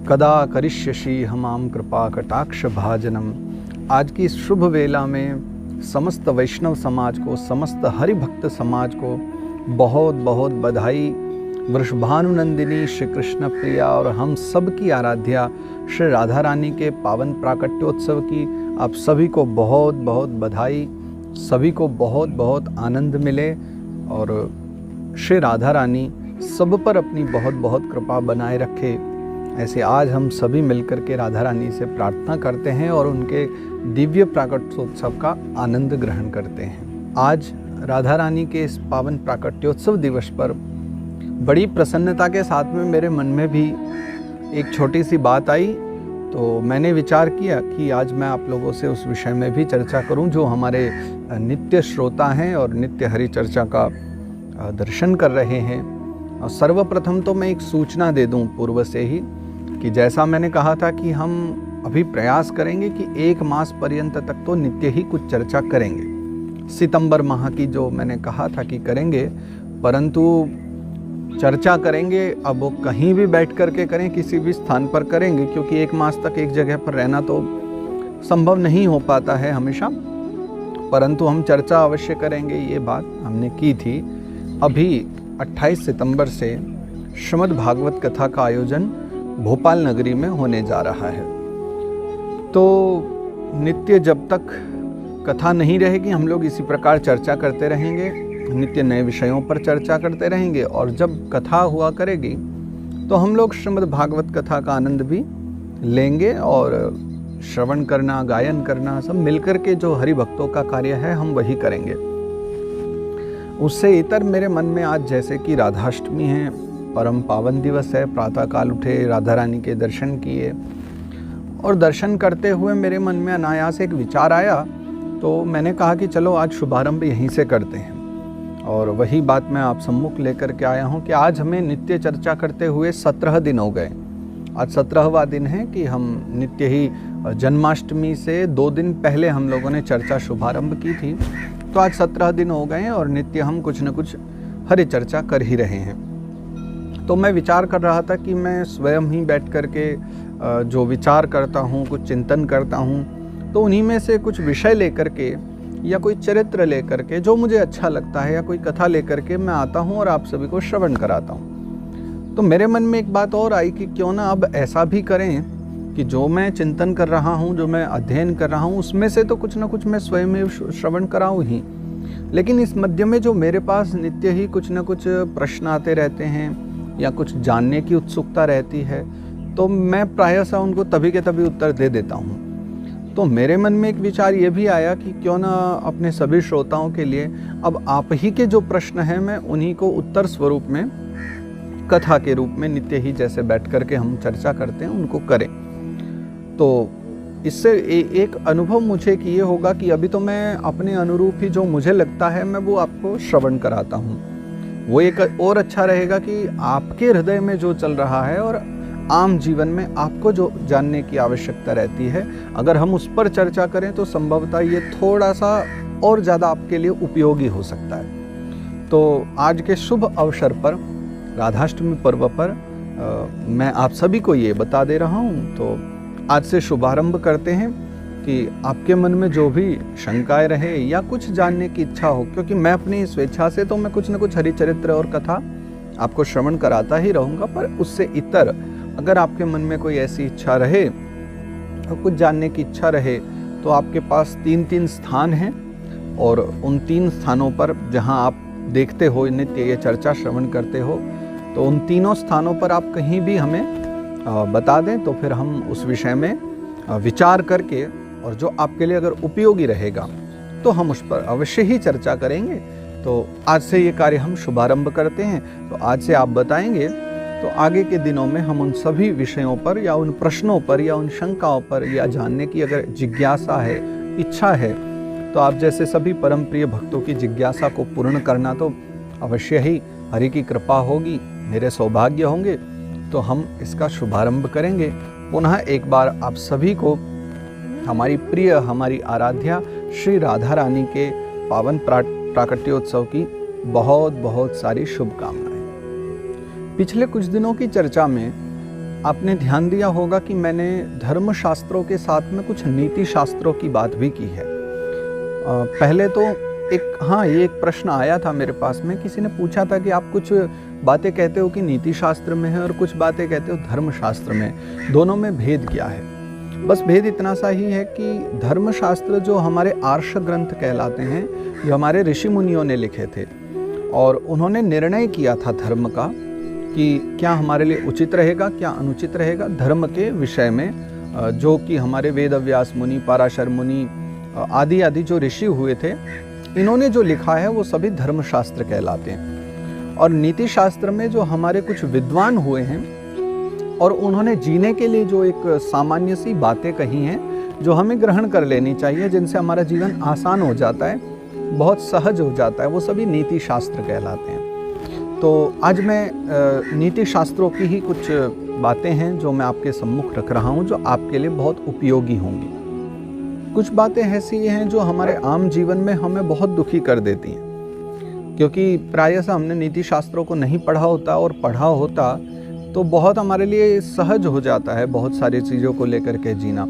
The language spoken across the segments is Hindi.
कदा करिष्यसि हमां कृपा कटाक्ष भाजनम। आज की इस शुभ वेला में समस्त वैष्णव समाज को, समस्त हरिभक्त समाज को बहुत बहुत बधाई। वृषभानुनंदिनी श्री कृष्ण प्रिया और हम सब की आराध्या श्री राधा रानी के पावन प्राकट्योत्सव की आप सभी को बहुत बहुत बधाई। सभी को बहुत बहुत आनंद मिले और श्री राधा रानी सब पर अपनी बहुत बहुत कृपा बनाए रखे। ऐसे आज हम सभी मिलकर के राधा रानी से प्रार्थना करते हैं और उनके दिव्य प्राकट्योत्सव का आनंद ग्रहण करते हैं। आज राधा रानी के इस पावन प्राकट्योत्सव दिवस पर बड़ी प्रसन्नता के साथ में मेरे मन में भी एक छोटी सी बात आई, तो मैंने विचार किया कि आज मैं आप लोगों से उस विषय में भी चर्चा करूं जो हमारे नित्य श्रोता हैं और नित्य हरि चर्चा का दर्शन कर रहे हैं। और सर्वप्रथम तो मैं एक सूचना दे दूं पूर्व से ही कि जैसा मैंने कहा था कि हम अभी प्रयास करेंगे कि 1 मास पर्यंत तक तो नित्य ही कुछ चर्चा करेंगे। सितंबर माह की जो मैंने कहा था कि करेंगे, परंतु चर्चा करेंगे अब वो कहीं भी बैठ कर के करें, किसी भी स्थान पर करेंगे, क्योंकि 1 मास तक एक जगह पर रहना तो संभव नहीं हो पाता है हमेशा, परंतु हम चर्चा अवश्य करेंगे। ये बात हमने की थी। अभी 28 सितंबर से श्रीमद् भागवत कथा का आयोजन भोपाल नगरी में होने जा रहा है। तो नित्य जब तक कथा नहीं रहेगी हम लोग इसी प्रकार चर्चा करते रहेंगे, नित्य नए विषयों पर चर्चा करते रहेंगे, और जब कथा हुआ करेगी तो हम लोग श्रीमद् भागवत कथा का आनंद भी लेंगे और श्रवण करना, गायन करना, सब मिलकर के जो हरि भक्तों का कार्य है हम वही करेंगे। उससे इतर मेरे मन में आज जैसे कि राधाष्टमी है, परम पावन दिवस है, प्रातःकाल उठे, राधा रानी के दर्शन किए और दर्शन करते हुए मेरे मन में अनायास एक विचार आया, तो मैंने कहा कि चलो आज शुभारंभ यहीं से करते हैं। और वही बात मैं आप सम्मुख लेकर के आया हूँ कि आज हमें नित्य चर्चा करते हुए 17 दिन हो गए। आज 17वां दिन है कि हम नित्य ही जन्माष्टमी से 2 दिन पहले हम लोगों ने चर्चा शुभारंभ की थी, तो आज 17 दिन हो गए और नित्य हम कुछ न कुछ हरि चर्चा कर ही रहे हैं। तो मैं विचार कर रहा था कि मैं स्वयं ही बैठ कर के जो विचार करता हूँ, कुछ चिंतन करता हूँ, तो उन्हीं में से कुछ विषय लेकर के या कोई चरित्र लेकर के जो मुझे अच्छा लगता है या कोई कथा लेकर के मैं आता हूँ और आप सभी को श्रवण कराता हूँ। तो मेरे मन में एक बात और आई कि क्यों ना अब ऐसा भी करें कि जो मैं चिंतन कर रहा हूँ, जो मैं अध्ययन कर रहा हूँ, उसमें से तो कुछ ना कुछ मैं स्वयं श्रवण कराऊँ ही, लेकिन इस मध्य में जो मेरे पास नित्य ही कुछ ना कुछ प्रश्न आते रहते हैं या कुछ जानने की उत्सुकता रहती है, तो मैं प्रायः उनको तभी के तभी उत्तर दे देता हूँ। तो मेरे मन में एक विचार ये भी आया कि क्यों ना अपने सभी श्रोताओं के लिए अब आप ही के जो प्रश्न हैं मैं उन्हीं को उत्तर स्वरूप में कथा के रूप में नित्य ही जैसे बैठ कर के हम चर्चा करते हैं उनको करें। तो इससे एक अनुभव मुझे कि ये होगा कि अभी तो मैं अपने अनुरूप ही जो मुझे लगता है मैं वो आपको श्रवण कराता हूँ। वो एक और अच्छा रहेगा कि आपके हृदय में जो चल रहा है और आम जीवन में आपको जो जानने की आवश्यकता रहती है, अगर हम उस पर चर्चा करें तो संभवतः ये थोड़ा सा और ज़्यादा आपके लिए उपयोगी हो सकता है। तो आज के शुभ अवसर पर, राधाष्टमी पर्व पर मैं आप सभी को ये बता दे रहा हूँ। तो आज से शुभारंभ करते हैं कि आपके मन में जो भी शंकाएं रहे या कुछ जानने की इच्छा हो, क्योंकि मैं अपनी स्वेच्छा से तो मैं कुछ न कुछ हरिचरित्र और कथा आपको श्रवण कराता ही रहूँगा, पर उससे इतर अगर आपके मन में कोई ऐसी इच्छा रहे और कुछ जानने की इच्छा रहे, तो आपके पास 3 स्थान हैं और उन 3 स्थानों पर जहां आप देखते हो नित्य ये चर्चा श्रवण करते हो, तो उन तीनों स्थानों पर आप कहीं भी हमें बता दें, तो फिर हम उस विषय में विचार करके और जो आपके लिए अगर उपयोगी रहेगा तो हम उस पर अवश्य ही चर्चा करेंगे। तो आज से ये कार्य हम शुभारंभ करते हैं। तो आज से आप बताएंगे तो आगे के दिनों में हम उन सभी विषयों पर या उन प्रश्नों पर या उन शंकाओं पर या जानने की अगर जिज्ञासा है, इच्छा है, तो आप जैसे सभी परम प्रिय भक्तों की जिज्ञासा को पूर्ण करना तो अवश्य ही हरि की कृपा होगी, मेरे सौभाग्य होंगे। तो हम इसका शुभारंभ करेंगे। पुनः एक बार आप सभी को हमारी प्रिय, हमारी आराध्या श्री राधा रानी के पावन प्राकट्योत्सव की बहुत बहुत सारी शुभकामनाएं। पिछले कुछ दिनों की चर्चा में आपने ध्यान दिया होगा कि मैंने धर्म शास्त्रों के साथ में कुछ नीति शास्त्रों की बात भी की है। पहले तो ये एक प्रश्न आया था मेरे पास में, किसी ने पूछा था कि आप कुछ बातें कहते हो कि नीति शास्त्र में है और कुछ बातें कहते हो धर्म शास्त्र में, दोनों में भेद क्या है? बस भेद इतना सा ही है कि धर्म शास्त्र जो हमारे आर्ष ग्रंथ कहलाते हैं, जो हमारे ऋषि मुनियों ने लिखे थे और उन्होंने निर्णय किया था धर्म का कि क्या हमारे लिए उचित रहेगा, क्या अनुचित रहेगा धर्म के विषय में, जो कि हमारे वेदव्यास मुनि, पराशर मुनि आदि आदि जो ऋषि हुए थे, इन्होंने जो लिखा है वो सभी धर्मशास्त्र कहलाते हैं। और नीति शास्त्र में जो हमारे कुछ विद्वान हुए हैं और उन्होंने जीने के लिए जो एक सामान्य सी बातें कही हैं, जो हमें ग्रहण कर लेनी चाहिए, जिनसे हमारा जीवन आसान हो जाता है, बहुत सहज हो जाता है, वो सभी नीति शास्त्र कहलाते हैं। तो आज मैं नीति शास्त्रों की ही कुछ बातें हैं जो मैं आपके सम्मुख रख रहा हूँ, जो आपके लिए बहुत उपयोगी होंगी। कुछ बातें ऐसी हैं जो हमारे आम जीवन में हमें बहुत दुखी कर देती हैं, क्योंकि प्रायः हमने नीति शास्त्रों को नहीं पढ़ा होता, और पढ़ा होता तो बहुत हमारे लिए सहज हो जाता है बहुत सारी चीज़ों को लेकर के जीना।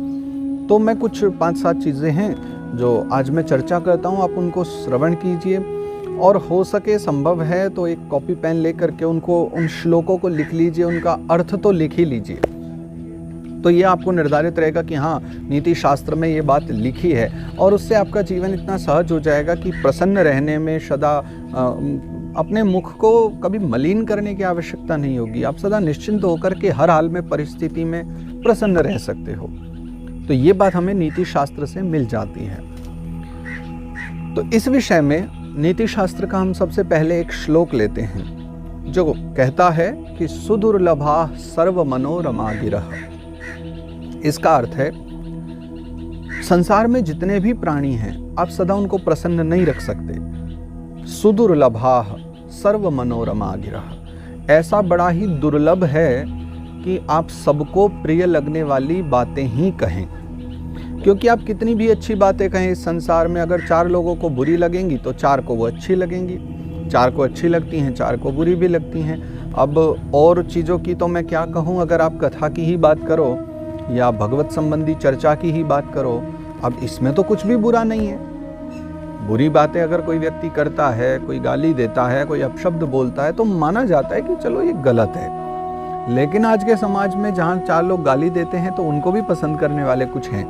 तो मैं कुछ 5-7 चीज़ें हैं जो आज मैं चर्चा करता हूँ, आप उनको श्रवण कीजिए और हो सके संभव है तो एक कॉपी पेन लेकर के उन श्लोकों को लिख लीजिए, उनका अर्थ तो लिख ही लीजिए। तो ये आपको निर्धारित रहेगा कि हाँ, नीति शास्त्र में ये बात लिखी है, और उससे आपका जीवन इतना सहज हो जाएगा कि प्रसन्न रहने में सदा अपने मुख को कभी मलिन करने की आवश्यकता नहीं होगी। आप सदा निश्चिंत होकर के हर हाल में, परिस्थिति में प्रसन्न रह सकते हो। तो ये बात हमें नीति शास्त्र से मिल जाती है। तो इस विषय में नीति शास्त्र का हम सबसे पहले एक श्लोक लेते हैं जो कहता है कि सुदुर्लभा सर्व मनोरमा गिरह। इसका अर्थ है, संसार में जितने भी प्राणी हैं आप सदा उनको प्रसन्न नहीं रख सकते। सुदुर्लभा सर्व मनोरमा गिरह, ऐसा बड़ा ही दुर्लभ है कि आप सबको प्रिय लगने वाली बातें ही कहें। क्योंकि आप कितनी भी अच्छी बातें कहें इस संसार में, अगर 4 लोगों को बुरी लगेंगी तो 4 को वो अच्छी लगेंगी, 4 को अच्छी लगती हैं, 4 को बुरी भी लगती हैं। अब और चीज़ों की तो मैं क्या कहूँ, अगर आप कथा की ही बात करो या भगवत संबंधी चर्चा की ही बात करो, अब इसमें तो कुछ भी बुरा नहीं है। बुरी बातें अगर कोई व्यक्ति करता है, कोई गाली देता है, कोई अपशब्द बोलता है, तो माना जाता है कि चलो ये गलत है। लेकिन आज के समाज में जहाँ 4 लोग गाली देते हैं तो उनको भी पसंद करने वाले कुछ हैं।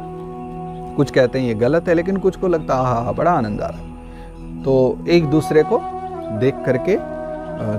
कुछ कहते हैं ये गलत है, लेकिन कुछ को लगता है हाँ बड़ा आनंद आ रहा है। तो एक दूसरे को देख करके,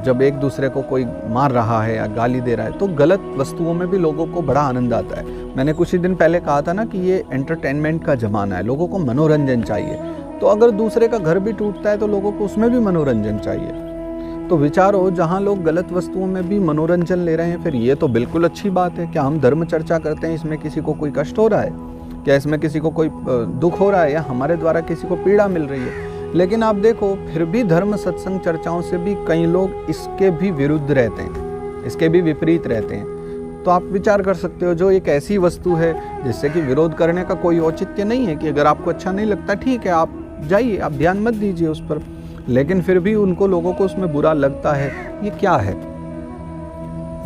जब एक दूसरे को कोई मार रहा है या गाली दे रहा है, तो गलत वस्तुओं में भी लोगों को बड़ा आनंद आता है। मैंने कुछ ही दिन पहले कहा था ना कि ये एंटरटेनमेंट का ज़माना है, लोगों को मनोरंजन चाहिए। तो अगर दूसरे का घर भी टूटता है तो लोगों को उसमें भी मनोरंजन चाहिए। तो विचारो, जहाँ लोग गलत वस्तुओं में भी मनोरंजन ले रहे हैं, फिर ये तो बिल्कुल अच्छी बात है। क्या हम धर्म चर्चा करते हैं, इसमें किसी को कोई कष्ट हो रहा है? क्या इसमें किसी को कोई दुख हो रहा है, या हमारे द्वारा किसी को पीड़ा मिल रही है? लेकिन आप देखो, फिर भी धर्म सत्संग चर्चाओं से भी कई लोग इसके भी विरुद्ध रहते हैं, इसके भी विपरीत रहते हैं। तो आप विचार कर सकते हो, जो एक ऐसी वस्तु है जिससे कि विरोध करने का कोई औचित्य नहीं है, कि अगर आपको अच्छा नहीं लगता ठीक है, आप जाइए, आप ध्यान मत दीजिए उस पर, लेकिन फिर भी उनको, लोगों को उसमें बुरा लगता है। ये क्या है?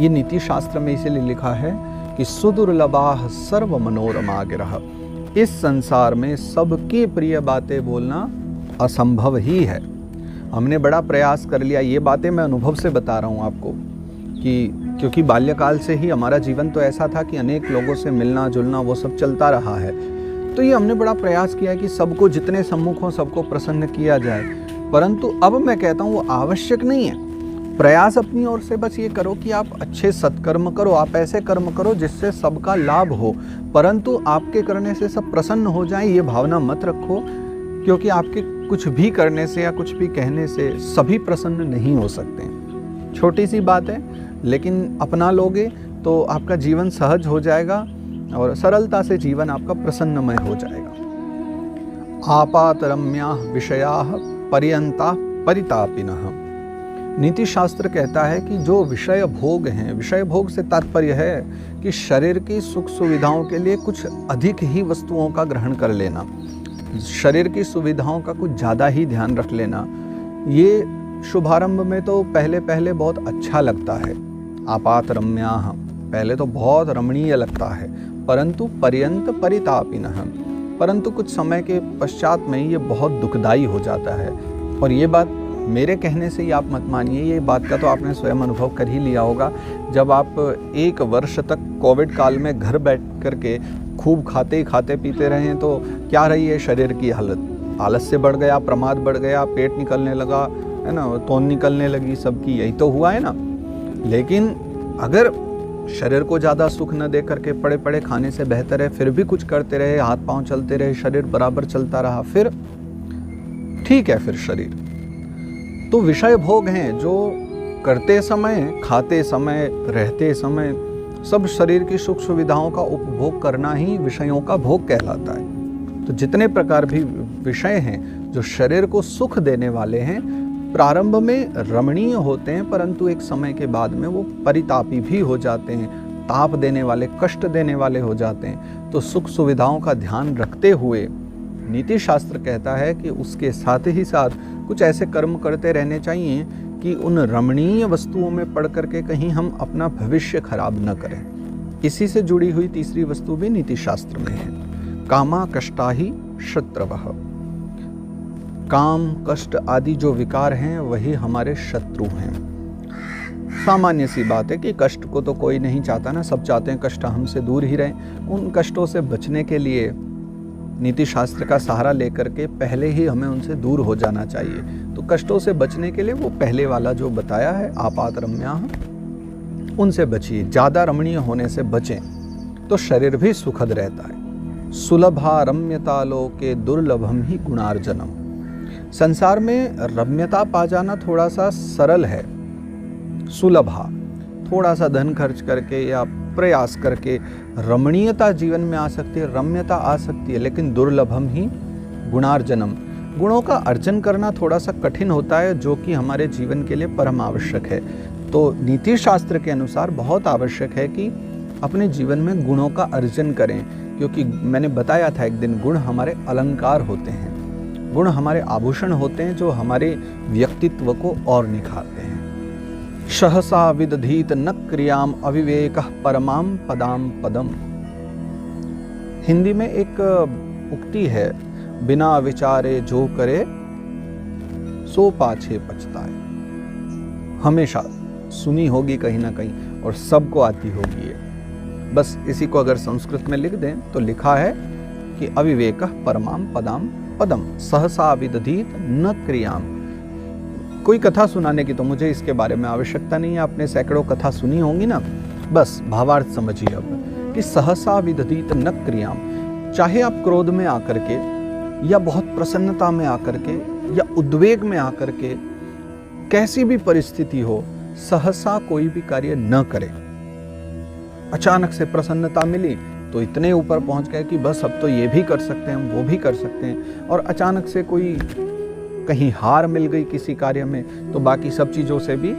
ये नीति शास्त्र में इसीलिए लिखा है कि सुदुर्लभाः सर्व मनोरमा गिरः। इस संसार में सबकी प्रिय बातें बोलना असंभव ही है। हमने बड़ा प्रयास कर लिया, ये बातें मैं अनुभव से बता रहा हूँ आपको, कि क्योंकि बाल्यकाल से ही हमारा जीवन तो ऐसा था कि अनेक लोगों से मिलना जुलना वो सब चलता रहा है। तो ये हमने बड़ा प्रयास किया कि सबको, जितने सम्मुख हों सबको प्रसन्न किया जाए। परंतु अब मैं कहता हूँ वो आवश्यक नहीं है। प्रयास अपनी ओर से बस ये करो कि आप अच्छे सत्कर्म करो, आप ऐसे कर्म करो जिससे सबका लाभ हो, परंतु आपके करने से सब प्रसन्न हो जाए, ये भावना मत रखो। क्योंकि आपके कुछ भी करने से या कुछ भी कहने से सभी प्रसन्न नहीं हो सकते। छोटी सी बात है, लेकिन अपना लोगे तो आपका जीवन सहज हो जाएगा और सरलता से जीवन आपका प्रसन्नमय हो जाएगा। आपातरम्याः विषयाः पर्यन्ताः परितापिनः। नीति शास्त्र कहता है कि जो विषय भोग हैं, विषय भोग से तात्पर्य है कि शरीर की सुख सुविधाओं के लिए कुछ अधिक ही वस्तुओं का ग्रहण कर लेना, शरीर की सुविधाओं का कुछ ज़्यादा ही ध्यान रख लेना। ये शुभारंभ में तो पहले पहले बहुत अच्छा लगता है। आपातरम्याः, पहले तो बहुत रमणीय लगता है, परंतु पर्यंत परितापिनः, परंतु कुछ समय के पश्चात में ये बहुत दुखदाई हो जाता है। और ये बात मेरे कहने से ही आप मत मानिए, ये बात का तो आपने स्वयं अनुभव कर ही लिया होगा। जब आप 1 वर्ष तक कोविड काल में घर बैठ करके खूब खाते पीते रहे तो क्या रही है शरीर की हालत? आलस्य बढ़ गया, प्रमाद बढ़ गया, पेट निकलने लगा, है ना, तौन निकलने लगी, सबकी यही तो हुआ है ना। लेकिन अगर शरीर को ज़्यादा सुख न दे करके पड़े पड़े खाने से बेहतर है फिर भी कुछ करते रहे, हाथ पांव चलते रहे, शरीर बराबर चलता रहा, फिर ठीक है। फिर शरीर तो विषय भोग हैं जो करते समय, खाते समय, रहते समय सब शरीर की सुख सुविधाओं का उपभोग करना ही विषयों का भोग कहलाता है। तो जितने प्रकार भी विषय हैं जो शरीर को सुख देने वाले हैं, प्रारंभ में रमणीय होते हैं, परंतु एक समय के बाद में वो परितापी भी हो जाते हैं, ताप देने वाले, कष्ट देने वाले हो जाते हैं। तो सुख सुविधाओं का ध्यान रखते हुए नीति शास्त्र कहता है कि उसके साथ ही साथ कुछ ऐसे कर्म करते रहने चाहिए कि उन रमणीय वस्तुओं में पढ़ करके कहीं हम अपना भविष्य खराब न करें। इसी से जुड़ी हुई तीसरी वस्तु भी नीति शास्त्र में है, कामा कष्टा ही शत्रवः। काम, कष्ट आदि जो विकार हैं वही हमारे शत्रु हैं। सामान्य सी बात है कि कष्ट को तो कोई नहीं चाहता ना, सब चाहते हैं कष्ट हमसे दूर ही रहें। उन कष्टों से बचने के लिए नीति शास्त्र का सहारा लेकर के पहले ही हमें उनसे दूर हो जाना चाहिए। तो कष्टों से बचने के लिए वो पहले वाला जो बताया है, आपात रम्याः, उनसे बचिए, ज़्यादा रमणीय होने से बचें तो शरीर भी सुखद रहता है। सुलभा रम्यता लोके दुर्लभम ही गुणार्जनम। संसार में रम्यता पा जाना थोड़ा सा सरल है, सुलभा, थोड़ा सा धन खर्च करके या प्रयास करके रमणीयता जीवन में आ सकती है, रम्यता आ सकती है, लेकिन दुर्लभम ही गुणार्जनम, गुणों का अर्जन करना थोड़ा सा कठिन होता है, जो कि हमारे जीवन के लिए परम आवश्यक है। तो नीति शास्त्र के अनुसार बहुत आवश्यक है कि अपने जीवन में गुणों का अर्जन करें, क्योंकि मैंने बताया था एक दिन, गुण हमारे अलंकार होते हैं, गुण हमारे आभूषण होते हैं जो हमारे व्यक्तित्व को और निखारते हैं। सहसा विदधीत न क्रियाम अविवेकः परमाम पदाम पदम। हिंदी में एक उक्ति है, बिना विचारे जो करे सो पाछे पछताए। हमेशा सुनी होगी कहीं ना कहीं और सबको आती होगी ये। बस इसी को अगर संस्कृत में लिख दें तो लिखा है कि अविवेकः परमाम पदाम पदम सहसा विदधीत न क्रियाम। कोई कथा सुनाने की तो मुझे इसके बारे में आवश्यकता नहीं है, आपने सैकड़ों कथा सुनी होंगी ना। बस भावार्थ समझिए अब कि सहसा विदधीत न क्रियाम, चाहे आप क्रोध में आकर के या बहुत प्रसन्नता में आकर के या उद्वेग में आकर के, कैसी भी परिस्थिति हो, सहसा कोई भी कार्य न करे। अचानक से प्रसन्नता मिली तो इतने ऊपर पहुंच गए कि बस अब तो ये भी कर सकते हैं, वो भी कर सकते हैं, और अचानक से कोई कहीं हार मिल गई किसी कार्य में तो बाकी सब चीज़ों से भी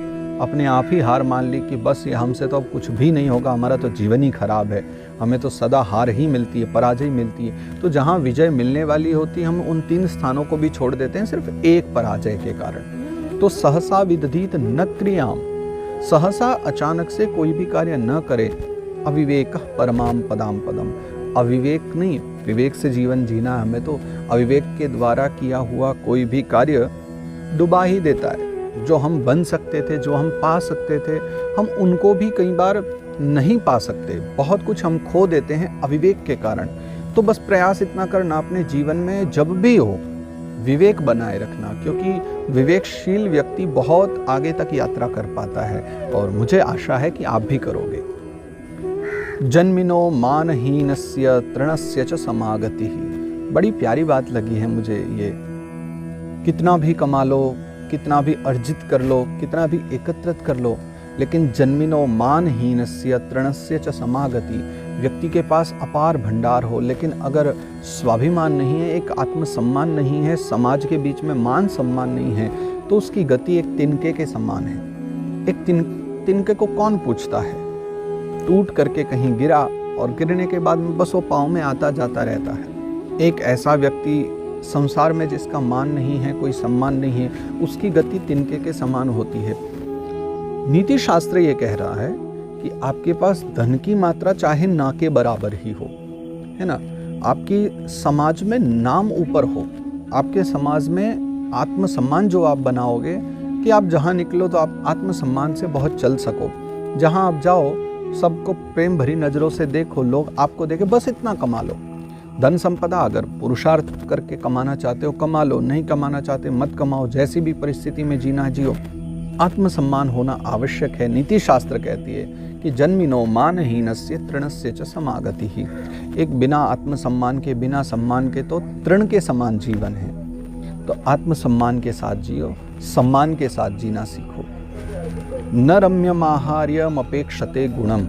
अपने आप ही हार मान ली कि बस ये हमसे तो अब कुछ भी नहीं होगा, हमारा तो जीवन ही खराब है, हमें तो सदा हार ही मिलती है, पराजय मिलती है। तो जहाँ विजय मिलने वाली होती, हम उन 3 स्थानों को भी छोड़ देते हैं सिर्फ एक पराजय के कारण। तो सहसा विदधीत न क्रियाम, सहसा अचानक से कोई भी कार्य न करे। अविवेक परमाम पदाम पदम, अविवेक नहीं, विवेक से जीवन जीना है हमें, तो अविवेक के द्वारा किया हुआ कोई भी कार्य डुबा ही देता है। जो हम बन सकते थे, जो हम पा सकते थे, हम उनको भी कई बार नहीं पा सकते। बहुत कुछ हम खो देते हैं अविवेक के कारण। तो बस प्रयास इतना करना अपने जीवन में जब भी हो, विवेक बनाए रखना, क्योंकि विवेकशील व्यक्ति बहुत आगे तक यात्रा कर पाता है, और मुझे आशा है कि आप भी करोगे। जन्मिनो मानहीनस्य तृणस्य च समागतिः, बड़ी प्यारी बात लगी है मुझे ये। कितना भी कमा लो, कितना भी अर्जित कर लो, कितना भी एकत्रित कर लो, लेकिन जन्मिनो मानहीनस्य तृणस्य च समागति, व्यक्ति के पास अपार भंडार हो लेकिन अगर स्वाभिमान नहीं है, एक आत्मसम्मान नहीं है, समाज के बीच में मान सम्मान नहीं है, तो उसकी गति एक तिनके के समान है। एक तिनके को कौन पूछता है? टूट करके कहीं गिरा और गिरने के बाद बस वो पाँव में आता जाता रहता है। एक ऐसा व्यक्ति संसार में जिसका मान नहीं है, कोई सम्मान नहीं है, उसकी गति तिनके के समान होती है। नीति शास्त्र ये कह रहा है कि आपके पास धन की मात्रा चाहे ना के बराबर ही हो, है ना, आपकी समाज में नाम ऊपर हो, आपके समाज में आत्मसम्मान जो आप बनाओगे कि आप जहाँ निकलो तो आप आत्मसम्मान से बहुत चल सको, जहाँ आप जाओ सबको प्रेम भरी नज़रों से देखो, लोग आपको देखे, बस इतना कमा लो। धन संपदा अगर पुरुषार्थ करके कमाना चाहते हो कमा लो, नहीं कमाना चाहते मत कमाओ, जैसी भी परिस्थिति में जीना है जियो। आत्मसम्मान होना आवश्यक है। नीति शास्त्र कहती है कि जन्मिनो मानहीनस्य तृणस्य च समागति ही। एक बिना आत्मसम्मान के, बिना सम्मान के तो तृण के समान जीवन है। तो आत्मसम्मान के साथ जियो, सम्मान के साथ जीना सीखो। न रम्यम आहार्यम अपेक्षते गुणम।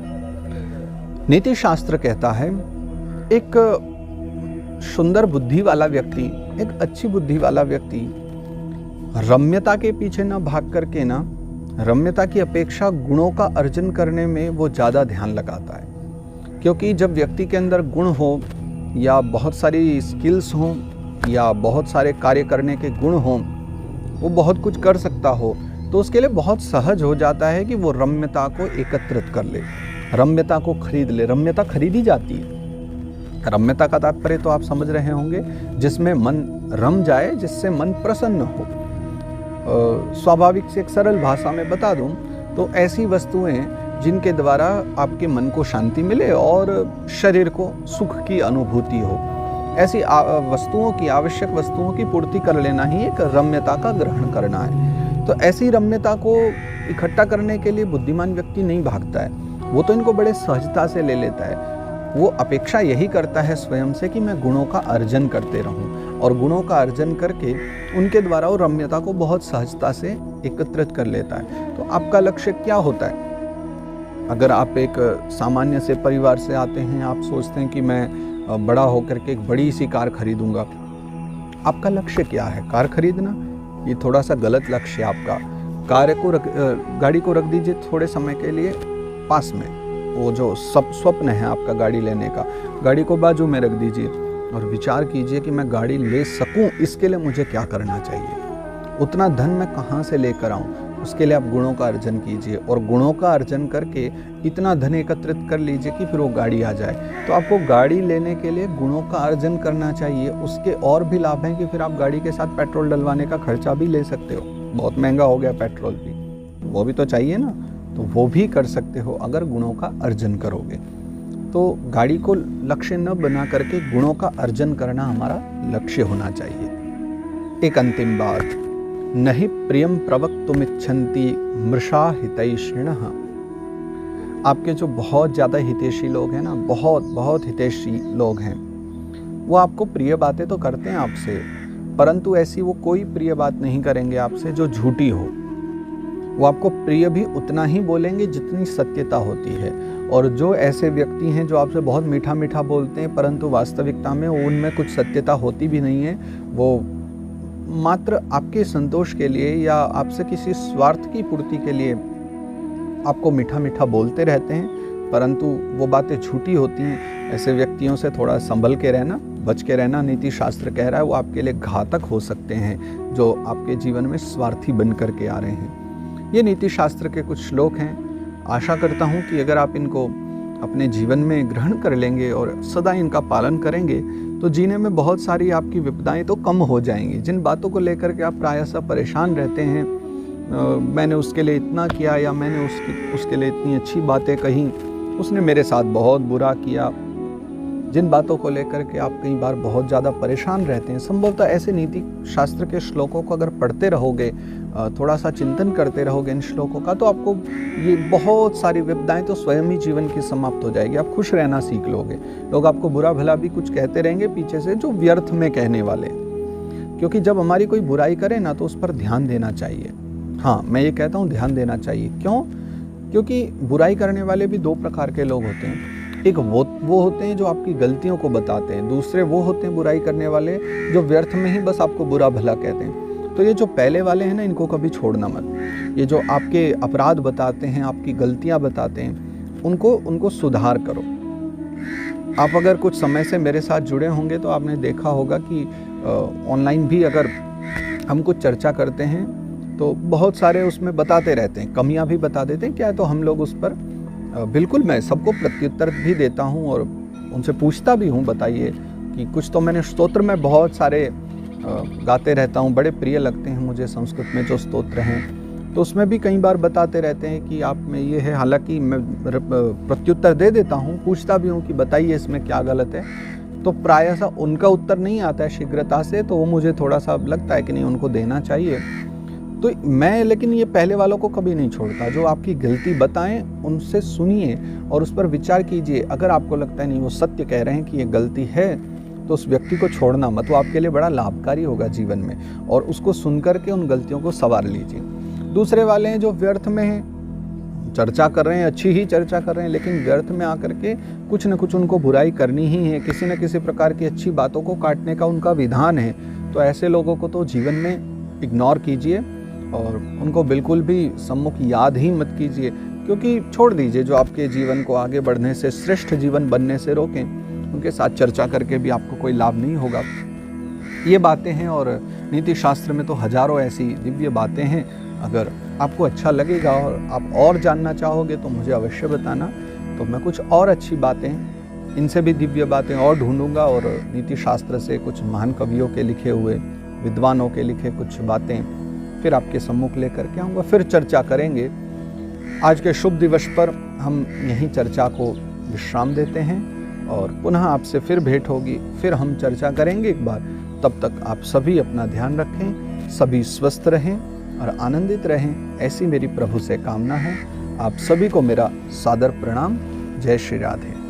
नीति शास्त्र कहता है एक सुंदर बुद्धि वाला व्यक्ति, एक अच्छी बुद्धि वाला व्यक्ति रम्यता के पीछे न भाग करके ना, रम्यता की अपेक्षा गुणों का अर्जन करने में वो ज़्यादा ध्यान लगाता है। क्योंकि जब व्यक्ति के अंदर गुण हो या बहुत सारी स्किल्स हों या बहुत सारे कार्य करने के गुण हों, वो बहुत कुछ कर सकता हो, तो उसके लिए बहुत सहज हो जाता है कि वो रम्यता को एकत्रित कर ले, रम्यता को खरीद ले। रम्यता खरीदी जाती है। रम्यता का तात्पर्य तो आप समझ रहे होंगे, जिसमें मन रम जाए, जिससे मन प्रसन्न हो। स्वाभाविक से एक सरल भाषा में बता दूं तो ऐसी वस्तुएं जिनके द्वारा आपके मन को शांति मिले और शरीर को सुख की अनुभूति हो, ऐसी वस्तुओं की, आवश्यक वस्तुओं की पूर्ति कर लेना ही एक रम्यता का ग्रहण करना है। तो ऐसी रम्यता को इकट्ठा करने के लिए बुद्धिमान व्यक्ति नहीं भागता है, वो तो इनको बड़े सहजता से ले लेता है। वो अपेक्षा यही करता है स्वयं से कि मैं गुणों का अर्जन करते रहूं, और गुणों का अर्जन करके उनके द्वारा वो रम्यता को बहुत सहजता से एकत्रित कर लेता है। तो आपका लक्ष्य क्या होता है? अगर आप एक सामान्य से परिवार से आते हैं, आप सोचते हैं कि मैं बड़ा होकर के एक बड़ी सी कार खरीदूंगा, आपका लक्ष्य क्या है? कार खरीदना? ये थोड़ा सा गलत लक्ष्य है आपका। गाड़ी को रख दीजिए थोड़े समय के लिए पास में, वो जो स्वप्न है आपका गाड़ी लेने का, गाड़ी को बाजू में रख दीजिए और विचार कीजिए कि मैं गाड़ी ले सकूं, इसके लिए मुझे क्या करना चाहिए, उतना धन मैं कहां से लेकर आऊं। उसके लिए आप गुणों का अर्जन कीजिए, और गुणों का अर्जन करके इतना धन एकत्रित कर लीजिए कि फिर वो गाड़ी आ जाए। तो आपको गाड़ी लेने के लिए गुणों का अर्जन करना चाहिए। उसके और भी लाभ हैं कि फिर आप गाड़ी के साथ पेट्रोल डलवाने का खर्चा भी ले सकते हो। बहुत महंगा हो गया पेट्रोल भी, वो भी तो चाहिए ना, तो वो भी कर सकते हो अगर गुणों का अर्जन करोगे। तो गाड़ी को लक्ष्य न बना करके गुणों का अर्जन करना हमारा लक्ष्य होना चाहिए। एक अंतिम बात, नहि प्रियम प्रवक्तुमिच्छन्ति मृषा हितैषिणः। आपके जो बहुत ज़्यादा हितैषी लोग हैं ना, बहुत हितैषी लोग हैं, वो आपको प्रिय बातें तो करते हैं आपसे, परंतु ऐसी वो कोई प्रिय बात नहीं करेंगे आपसे जो झूठी हो। वो आपको प्रिय भी उतना ही बोलेंगे जितनी सत्यता होती है। और जो ऐसे व्यक्ति हैं जो आपसे बहुत मीठा मीठा बोलते हैं, परंतु वास्तविकता में उनमें कुछ सत्यता होती भी नहीं है, वो मात्र आपके संतोष के लिए या आपसे किसी स्वार्थ की पूर्ति के लिए आपको मीठा मीठा बोलते रहते हैं, परंतु वो बातें झूठी होती हैं। ऐसे व्यक्तियों से थोड़ा संभल के रहना, बच के रहना। नीति शास्त्र कह रहा है वो आपके लिए घातक हो सकते हैं, जो आपके जीवन में स्वार्थी बन करके आ रहे हैं। ये नीति शास्त्र के कुछ श्लोक हैं। आशा करता हूँ कि अगर आप इनको अपने जीवन में ग्रहण कर लेंगे और सदा इनका पालन करेंगे तो जीने में बहुत सारी आपकी विपदाएं तो कम हो जाएंगी। जिन बातों को लेकर के आप प्रायः परेशान रहते हैं, मैंने उसके लिए इतना किया या मैंने उसके लिए इतनी अच्छी बातें कही, उसने मेरे साथ बहुत बुरा किया, जिन बातों को लेकर के आप कई बार बहुत ज़्यादा परेशान रहते हैं, संभवतः ऐसे नीति शास्त्र के श्लोकों को अगर पढ़ते रहोगे, थोड़ा सा चिंतन करते रहोगे इन श्लोकों का, तो आपको ये बहुत सारी विपदाएं तो स्वयं ही जीवन की समाप्त हो जाएगी। आप खुश रहना सीख लोगे। लोग आपको बुरा भला भी कुछ कहते रहेंगे पीछे से, जो व्यर्थ में कहने वाले, क्योंकि जब हमारी कोई बुराई करे ना तो उस पर ध्यान देना चाहिए। हाँ, मैं ये कहता हूँ ध्यान देना चाहिए। क्यों? क्योंकि बुराई करने वाले भी दो प्रकार के लोग होते हैं। एक वो होते हैं जो आपकी गलतियों को बताते हैं, दूसरे वो होते हैं बुराई करने वाले जो व्यर्थ में ही बस आपको बुरा भला कहते हैं। तो ये जो पहले वाले हैं ना, इनको कभी छोड़ना मत। ये जो आपके अपराध बताते हैं, आपकी गलतियां बताते हैं, उनको सुधार करो। आप अगर कुछ समय से मेरे साथ जुड़े होंगे तो आपने देखा होगा कि ऑनलाइन भी अगर हम कुछ चर्चा करते हैं तो बहुत सारे उसमें बताते रहते हैं, कमियां भी बता देते हैं। क्या है तो हम लोग उस पर बिल्कुल मैं सबको प्रत्युत्तर भी देता हूँ और उनसे पूछता भी हूँ, बताइए कि कुछ तो मैंने स्तोत्र में बहुत सारे गाते रहता हूँ, बड़े प्रिय लगते हैं मुझे संस्कृत में जो स्तोत्र हैं, तो उसमें भी कई बार बताते रहते हैं कि आप में ये है। हालांकि मैं प्रत्युत्तर दे देता हूँ, पूछता भी हूँ कि बताइए इसमें क्या गलत है, तो प्रायः सा उनका उत्तर नहीं आता है शीघ्रता से, तो वो मुझे थोड़ा सा लगता है कि नहीं उनको देना चाहिए। तो मैं लेकिन ये पहले वालों को कभी नहीं छोड़ता, जो आपकी गलती बताएं उनसे सुनिए और उस पर विचार कीजिए। अगर आपको लगता है नहीं वो सत्य कह रहे हैं कि ये गलती है, तो उस व्यक्ति को छोड़ना मत, वो आपके लिए बड़ा लाभकारी होगा जीवन में, और उसको सुनकर के उन गलतियों को संवार लीजिए। दूसरे वाले हैं जो व्यर्थ में हैं, चर्चा कर रहे हैं, अच्छी ही चर्चा कर रहे हैं, लेकिन व्यर्थ में आकर के कुछ न कुछ उनको बुराई करनी ही है, किसी न किसी प्रकार की अच्छी बातों को काटने का उनका विधान है। तो ऐसे लोगों को तो जीवन में इग्नोर कीजिए और उनको बिल्कुल भी सम्मुख याद ही मत कीजिए, क्योंकि छोड़ दीजिए। जो आपके जीवन को आगे बढ़ने से, श्रेष्ठ जीवन बनने से रोकें, उनके साथ चर्चा करके भी आपको कोई लाभ नहीं होगा। ये बातें हैं, और नीति शास्त्र में तो हजारों ऐसी दिव्य बातें हैं। अगर आपको अच्छा लगेगा और आप और जानना चाहोगे तो मुझे अवश्य बताना, तो मैं कुछ और अच्छी बातें, इनसे भी दिव्य बातें और ढूंढूंगा, और नीति शास्त्र से कुछ महान कवियों के लिखे हुए, विद्वानों के लिखे कुछ बातें फिर आपके सम्मुख लेकर के आऊँगा, फिर चर्चा करेंगे। आज के शुभ दिवस पर हम यहीं चर्चा को विश्राम देते हैं और पुनः आपसे फिर भेंट होगी, फिर हम चर्चा करेंगे एक बार। तब तक आप सभी अपना ध्यान रखें, सभी स्वस्थ रहें और आनंदित रहें, ऐसी मेरी प्रभु से कामना है। आप सभी को मेरा सादर प्रणाम। जय श्री राधे।